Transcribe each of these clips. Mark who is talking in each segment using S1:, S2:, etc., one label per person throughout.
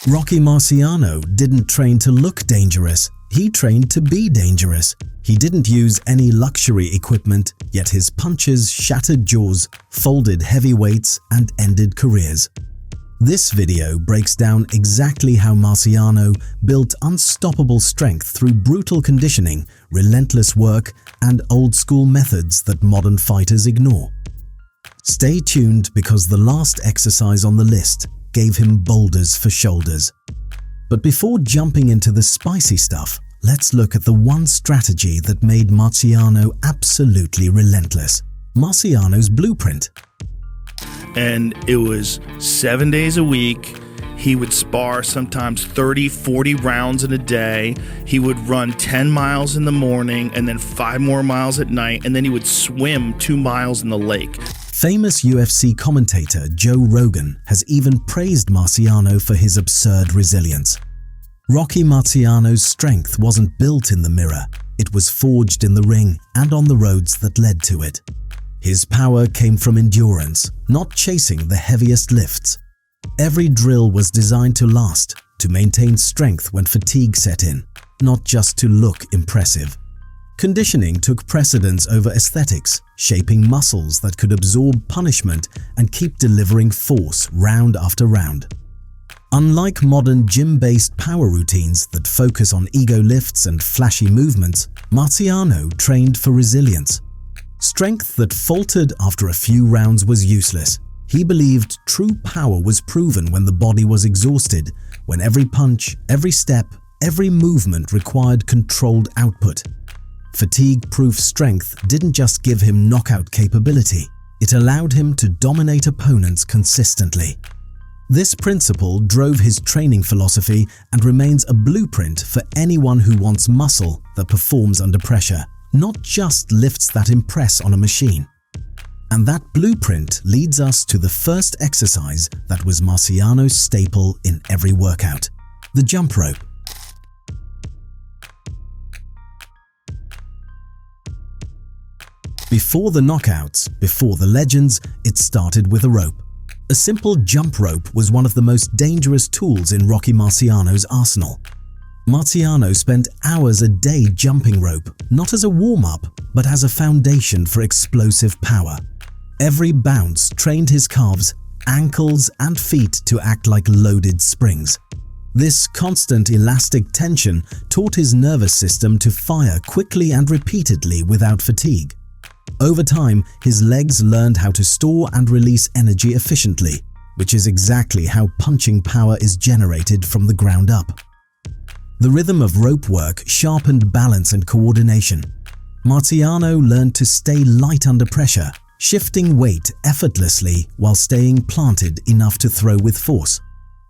S1: Rocky Marciano didn't train to look dangerous, he trained to be dangerous. He didn't use any luxury equipment, yet his punches shattered jaws, folded heavy weights, and ended careers. This video breaks down exactly how Marciano built unstoppable strength through brutal conditioning, relentless work, and old-school methods that modern fighters ignore. Stay tuned because the last exercise on the list gave him boulders for shoulders. But before jumping into the spicy stuff, let's look at the one strategy that made Marciano absolutely relentless. Marciano's blueprint.
S2: And it was 7 days a week. He would spar sometimes 30, 40 rounds in a day. He would run 10 miles in the morning and then 5 more miles at night, and then he would swim 2 miles in the lake.
S1: Famous UFC commentator Joe Rogan has even praised Marciano for his absurd resilience. Rocky Marciano's strength wasn't built in the mirror, it was forged in the ring and on the roads that led to it. His power came from endurance, not chasing the heaviest lifts. Every drill was designed to last, to maintain strength when fatigue set in, not just to look impressive. Conditioning took precedence over aesthetics, shaping muscles that could absorb punishment and keep delivering force round after round. Unlike modern gym-based power routines that focus on ego lifts and flashy movements, Marciano trained for resilience. Strength that faltered after a few rounds was useless. He believed true power was proven when the body was exhausted, when every punch, every step, every movement required controlled output. Fatigue-proof strength didn't just give him knockout capability, it allowed him to dominate opponents consistently. This principle drove his training philosophy and remains a blueprint for anyone who wants muscle that performs under pressure, not just lifts that impress on a machine. And that blueprint leads us to the first exercise that was Marciano's staple in every workout: the jump rope. Before the knockouts, before the legends, it started with a rope. A simple jump rope was one of the most dangerous tools in Rocky Marciano's arsenal. Marciano spent hours a day jumping rope, not as a warm-up, but as a foundation for explosive power. Every bounce trained his calves, ankles, and feet to act like loaded springs. This constant elastic tension taught his nervous system to fire quickly and repeatedly without fatigue. Over time, his legs learned how to store and release energy efficiently, which is exactly how punching power is generated from the ground up. The rhythm of rope work sharpened balance and coordination. Marciano learned to stay light under pressure, shifting weight effortlessly while staying planted enough to throw with force.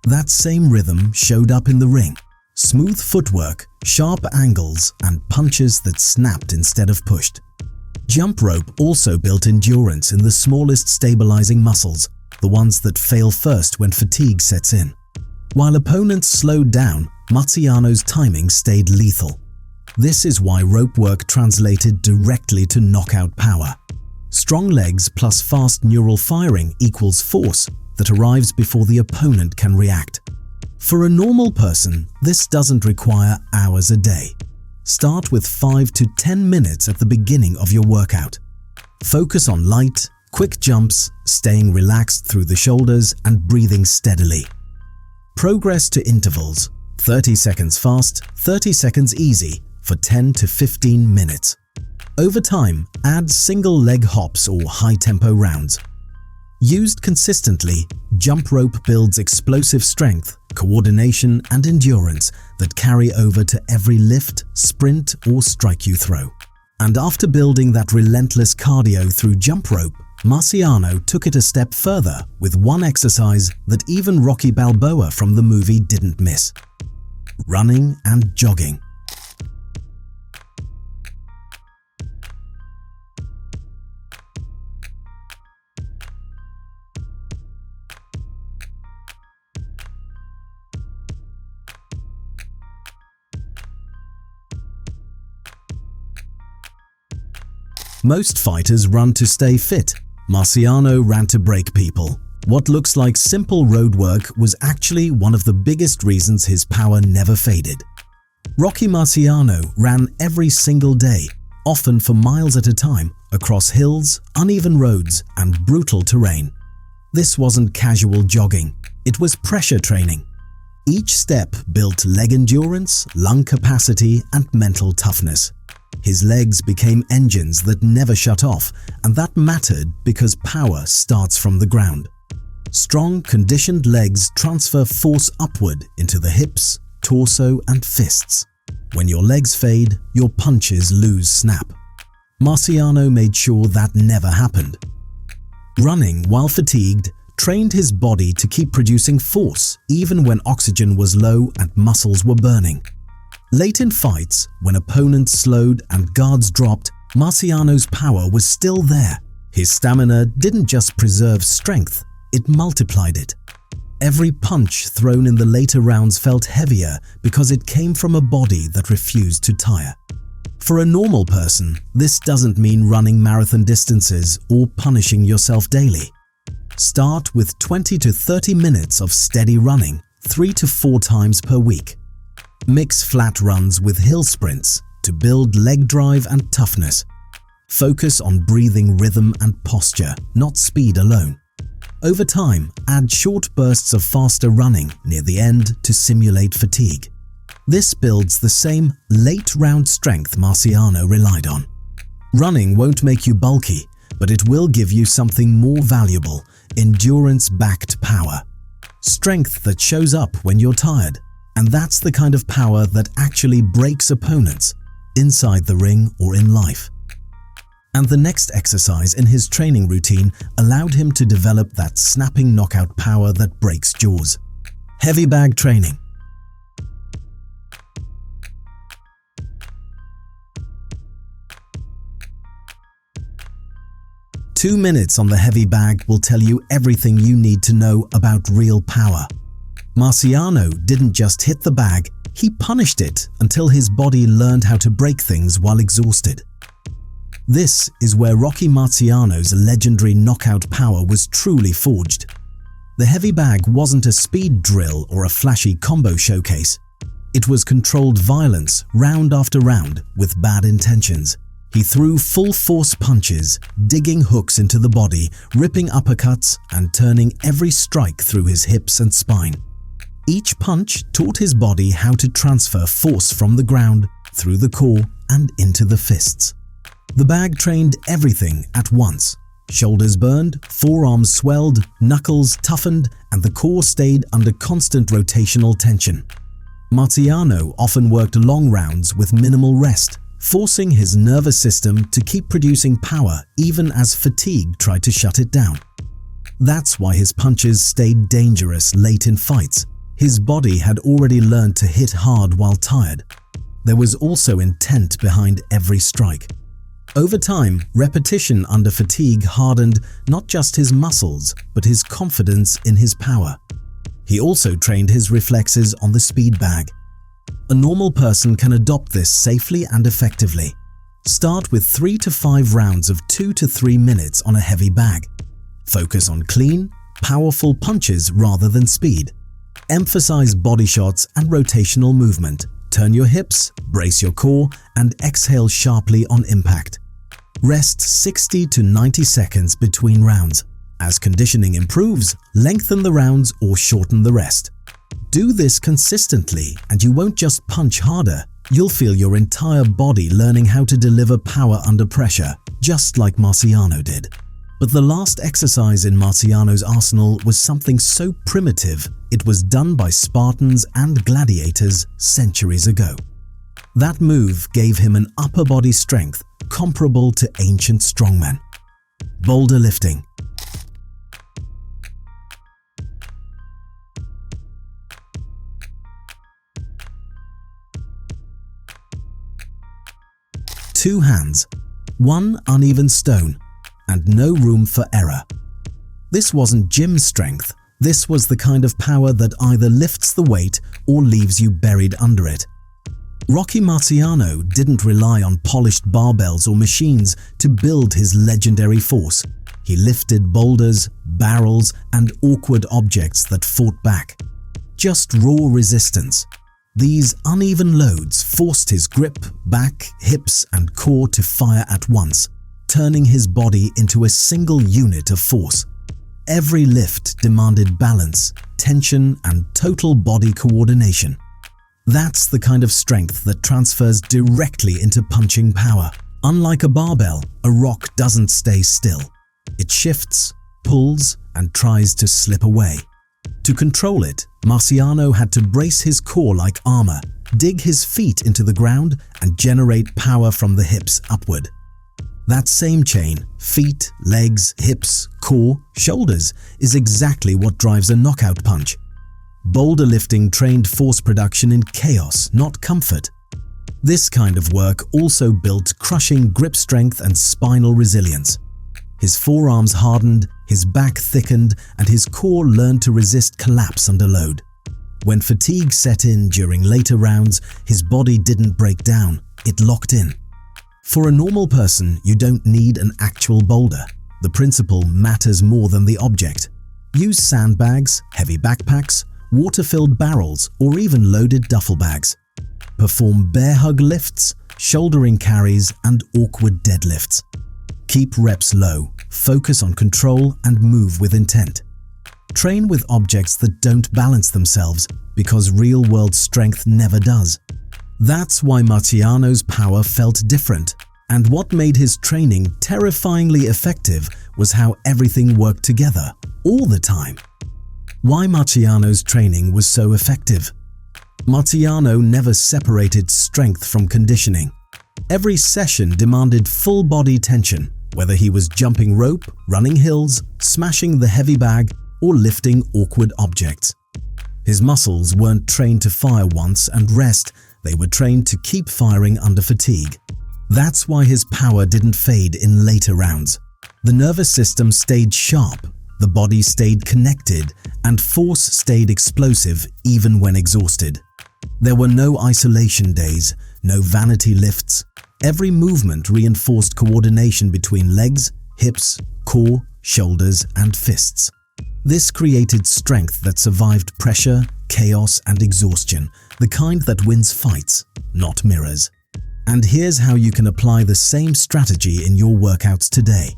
S1: That same rhythm showed up in the ring: smooth footwork, sharp angles, and punches that snapped instead of pushed. Jump rope also built endurance in the smallest stabilizing muscles, the ones that fail first when fatigue sets in. While opponents slowed down, Marciano's timing stayed lethal. This is why rope work translated directly to knockout power. Strong legs plus fast neural firing equals force that arrives before the opponent can react. For a normal person, this doesn't require hours a day. Start with 5 to 10 minutes at the beginning of your workout. Focus on light, quick jumps, staying relaxed through the shoulders, and breathing steadily. Progress to intervals: 30 seconds fast, 30 seconds easy for 10 to 15 minutes. Over time, add single leg hops or high-tempo rounds. Used consistently, jump rope builds explosive strength, coordination, and endurance that carry over to every lift, sprint, or strike you throw. And after building that relentless cardio through jump rope, Marciano took it a step further with one exercise that even Rocky Balboa from the movie didn't miss: running and jogging. Most fighters run to stay fit. Marciano ran to break people. What looks like simple road work was actually one of the biggest reasons his power never faded. Rocky Marciano ran every single day, often for miles at a time, across hills, uneven roads, and brutal terrain. This wasn't casual jogging, it was pressure training. Each step built leg endurance, lung capacity, and mental toughness. His legs became engines that never shut off, and that mattered because power starts from the ground. Strong, conditioned legs transfer force upward into the hips, torso, and fists. When your legs fade, your punches lose snap. Marciano made sure that never happened. Running while fatigued trained his body to keep producing force even when oxygen was low and muscles were burning. Late in fights, when opponents slowed and guards dropped, Marciano's power was still there. His stamina didn't just preserve strength, it multiplied it. Every punch thrown in the later rounds felt heavier because it came from a body that refused to tire. For a normal person, this doesn't mean running marathon distances or punishing yourself daily. Start with 20 to 30 minutes of steady running 3 to 4 times per week. Mix flat runs with hill sprints to build leg drive and toughness. Focus on breathing rhythm and posture, not speed alone. Over time, add short bursts of faster running near the end to simulate fatigue. This builds the same late-round strength Marciano relied on. Running won't make you bulky, but it will give you something more valuable: endurance-backed power. Strength that shows up when you're tired. And that's the kind of power that actually breaks opponents, inside the ring or in life. And the next exercise in his training routine allowed him to develop that snapping knockout power that breaks jaws. Heavy bag training. Two minutes on the heavy bag will tell you everything you need to know about real power. Marciano didn't just hit the bag, he punished it until his body learned how to break things while exhausted. This is where Rocky Marciano's legendary knockout power was truly forged. The heavy bag wasn't a speed drill or a flashy combo showcase. It was controlled violence, round after round, with bad intentions. He threw full-force punches, digging hooks into the body, ripping uppercuts, and turning every strike through his hips and spine. Each punch taught his body how to transfer force from the ground, through the core, and into the fists. The bag trained everything at once. Shoulders burned, forearms swelled, knuckles toughened, and the core stayed under constant rotational tension. Marciano often worked long rounds with minimal rest, forcing his nervous system to keep producing power even as fatigue tried to shut it down. That's why his punches stayed dangerous late in fights. His body had already learned to hit hard while tired. There was also intent behind every strike. Over time, repetition under fatigue hardened not just his muscles, but his confidence in his power. He also trained his reflexes on the speed bag. A normal person can adopt this safely and effectively. Start with 3 to 5 rounds of 2 to 3 minutes on a heavy bag. Focus on clean, powerful punches rather than speed. Emphasize body shots and rotational movement. Turn your hips, brace your core, and exhale sharply on impact. Rest 60 to 90 seconds between rounds. As conditioning improves, lengthen the rounds or shorten the rest. Do this consistently and you won't just punch harder, you'll feel your entire body learning how to deliver power under pressure, just like Marciano did. But the last exercise in Marciano's arsenal was something so primitive it was done by Spartans and gladiators centuries ago. That move gave him an upper body strength comparable to ancient strongmen. Boulder lifting. Two hands, one uneven stone, and no room for error. This wasn't gym strength, this was the kind of power that either lifts the weight or leaves you buried under it. Rocky Marciano didn't rely on polished barbells or machines to build his legendary force. He lifted boulders, barrels, and awkward objects that fought back. Just raw resistance. These uneven loads forced his grip, back, hips, and core to fire at once, turning his body into a single unit of force. Every lift demanded balance, tension, and total body coordination. That's the kind of strength that transfers directly into punching power. Unlike a barbell, a rock doesn't stay still. It shifts, pulls, and tries to slip away. To control it, Marciano had to brace his core like armor, dig his feet into the ground, and generate power from the hips upward. That same chain, feet, legs, hips, core, shoulders, is exactly what drives a knockout punch. Boulder lifting trained force production in chaos, not comfort. This kind of work also built crushing grip strength and spinal resilience. His forearms hardened, his back thickened, and his core learned to resist collapse under load. When fatigue set in during later rounds, his body didn't break down, it locked in. For a normal person, you don't need an actual boulder. The principle matters more than the object. Use sandbags, heavy backpacks, water-filled barrels, or even loaded duffel bags. Perform bear hug lifts, shouldering carries, and awkward deadlifts. Keep reps low, focus on control, and move with intent. Train with objects that don't balance themselves, because real-world strength never does. That's why Marciano's power felt different, and what made his training terrifyingly effective was how everything worked together, all the time. Why Marciano's training was so effective? Marciano never separated strength from conditioning. Every session demanded full body tension, whether he was jumping rope, running hills, smashing the heavy bag, or lifting awkward objects. His muscles weren't trained to fire once and rest, they were trained to keep firing under fatigue. That's why his power didn't fade in later rounds. The nervous system stayed sharp, the body stayed connected, and force stayed explosive even when exhausted. There were no isolation days, no vanity lifts. Every movement reinforced coordination between legs, hips, core, shoulders, and fists. This created strength that survived pressure, chaos, and exhaustion, the kind that wins fights, not mirrors. And here's how you can apply the same strategy in your workouts today.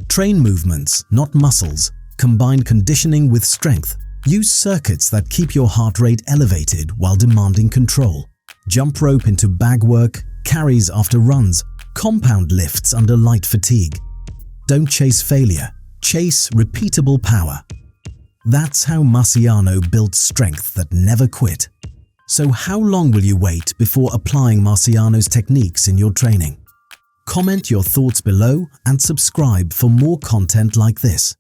S1: Train movements, not muscles. Combine conditioning with strength. Use circuits that keep your heart rate elevated while demanding control. Jump rope into bag work, carries after runs, compound lifts under light fatigue. Don't chase failure, chase repeatable power. That's how Marciano built strength that never quit. So how long will you wait before applying Marciano's techniques in your training? Comment your thoughts below and subscribe for more content like this.